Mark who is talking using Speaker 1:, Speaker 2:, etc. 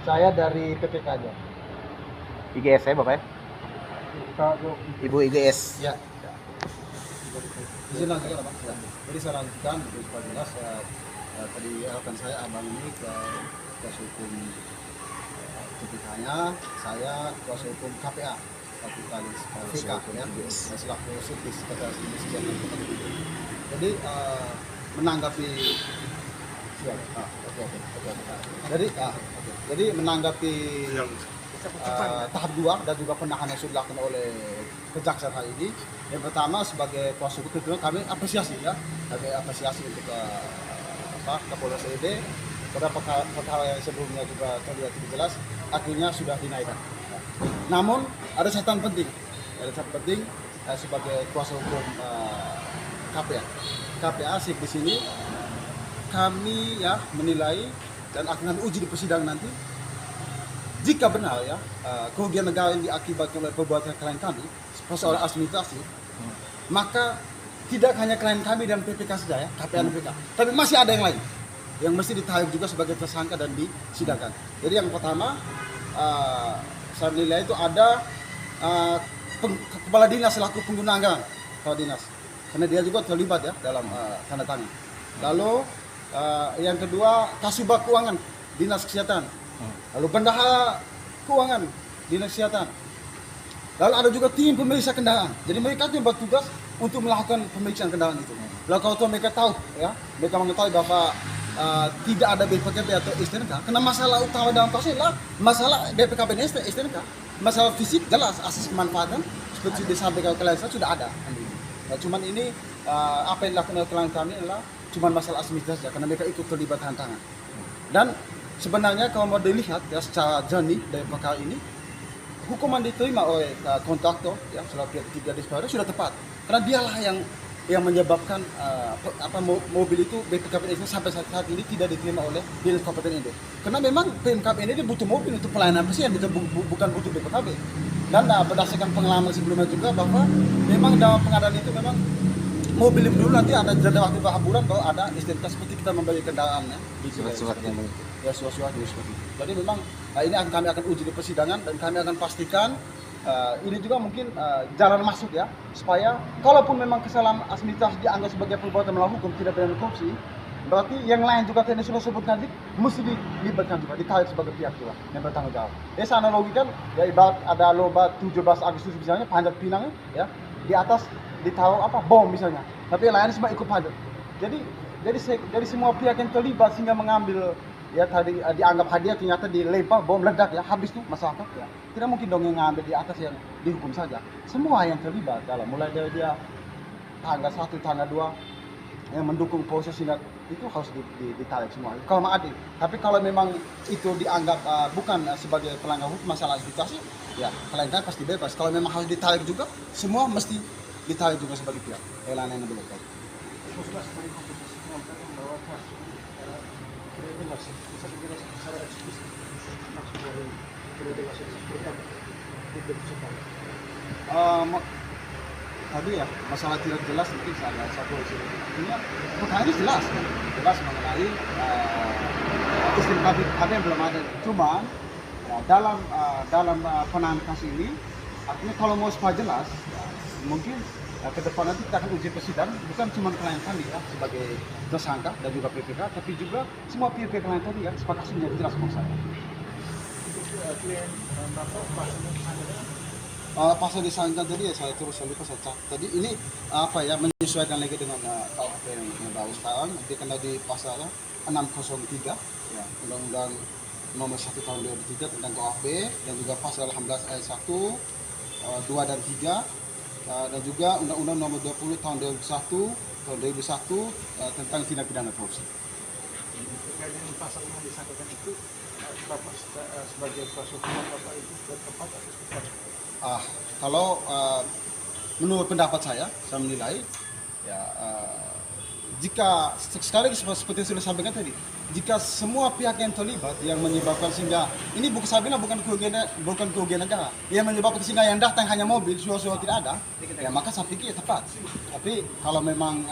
Speaker 1: Saya dari PPK aja.
Speaker 2: IGS saya Bapak ya? Ibu IGS.
Speaker 1: Ya. Izin lanjutkan Pak. Ya. Jadi saya lanjutkan supaya jelas tadi rekan saya Abang ini ke kuasa hukum PPK-nya, saya kuasa hukum KPA Kapitalis VK ya, selaku Subdis Sekretaris Jenderal. Jadi menanggapi jadi menanggapi tahap 2 dan juga penahanan yang sudah dilakukan oleh kejaksaan hari ini. Yang pertama sebagai kuasa hukum kami apresiasi ya, kami apresiasi untuk Kapolres ED pada perkara yang sebelumnya juga terlihat tidak jelas akhirnya sudah dinaikkan. Namun ada catatan penting, sebagai kuasa hukum KPA sih di sini kami ya menilai dan akan uji di persidangan nanti. Jika benar ya kerugian negara yang diakibatkan oleh perbuatan klien kami persoalan administrasi, maka tidak hanya klien kami dan PPK saja ya, KPA dan PPK, tapi masih ada yang lain yang mesti ditarik juga sebagai tersangka dan disidangkan. Jadi yang pertama saya menilai itu ada kepala dinas selaku pengguna anggaran, kepala dinas, karena dia juga terlibat ya dalam tanda tangan. Lalu yang kedua Kasubag Keuangan, Dinas Kesehatan. Lalu bendahara keuangan dinas kesehatan. Lalu ada juga tim pemeriksa kendaraan. Jadi mereka itu bertugas untuk melakukan pemeriksaan kendaraan itu. Lalu kalau mereka tahu ya, mereka mengetahui bahwa tidak ada BPKB atau STNK, karena masalah utama dalam kasus adalah masalah BPKB dan STNK. Masalah fisik jelas asas kemanfaatan seperti disampaikan kalian sudah ada. Nah, cuman ini apa yang dilakukan oleh klien kami adalah cuman masalah administrasi karena mereka ikut terlibat tantangan. Dan sebenarnya kalau mau dilihat ya secara jernih dari perkara ini, hukuman diterima oleh kontraktor ya selaku pihak ketiga disparate sudah tepat. Karena dialah yang menyebabkan mobil itu BPKB ini sampai saat ini tidak diterima oleh Dinas Kabupaten Ende. Karena memang PMKB ini butuh mobil untuk pelayanan pasien, bukan butuh BPKB. Dan berdasarkan pengalaman sebelumnya juga bahwa memang dalam pengadaan itu memang mobil dulu nanti ada jeda waktu berhamburan bahwa ada STNK seperti kita membeli kendaraan ya.
Speaker 2: Surat-suratnya
Speaker 1: ya surat-surat seperti itu. Jadi memang ini kami akan uji di persidangan dan kami akan pastikan ini juga mungkin jalan masuk ya supaya kalaupun memang kesalahan administrasi dianggap sebagai perbuatan melawan hukum tidak pidana korupsi, berarti yang lain juga tadi sudah sebutkan mesti dilibatkan juga, ditarik sebagai pihak juga yang bertanggung jawab. Ya saya analogikan ya ibarat ada lomba 17 Agustus misalnya panjat pinang ya di atas ditaruh bom misalnya, tapi yang lain semua ikut panjat. Jadi semua pihak yang terlibat sehingga mengambil ya tadi dianggap hadiah ternyata dilempar bom ledak ya habis tuh masyarakat ya. Tidak mungkin dong yang ngambil di atas yang dihukum saja. Semua yang terlibat dalam mulai dari dia tangga 1, tangga 2 yang mendukung proses sehingga itu harus ditarik semua. Kalau memang adil. Tapi kalau memang itu dianggap bukan sebagai pelanggar hukum masalah administrasi, ya kalian pasti bebas. Kalau memang harus ditarik juga, semua mesti ditarik juga sebagai pihak lain yang dilakukan. Tadi ya masalah tidak jelas mungkin ada satu artinya perkara ini jelas mengenai sistem KB yang belum ada. Cuman ya, dalam penanganan kasus ini artinya kalau mau supaya jelas ya, mungkin ke depan nanti kita akan uji persidangan bukan cuma klien kami ya sebagai tersangka dan juga PPK, tapi juga semua pihak klien tadi ya supaya kasusnya jelas menurut saya. Pasal disangka tadi ya saya lupa saya cek. Tadi ini menyesuaikan lagi dengan KUHP yang baru sekarang. Nanti kena di pasal 603 ya Undang-Undang Nomor 1 Tahun 2003 tentang KUHP dan juga pasal 18 ayat 1, 2 dan 3. Dan juga Undang-Undang Nomor 20 Tahun 2001 tentang tindak pidana korupsi.
Speaker 3: Terkait dengan pasal yang disangkakan itu, Bapak sebagai kuasa hukum Bapak itu tepat atau tepat?
Speaker 1: Kalau menurut pendapat saya menilai ya jika sekali lagi seperti yang sudah sampaikan tadi, jika semua pihak yang terlibat yang menyebabkan sehingga ini bukan kerugian negara yang menyebabkan sehingga yang datang hanya mobil suara tidak ada ya maka saya pikir tepat. Tapi kalau memang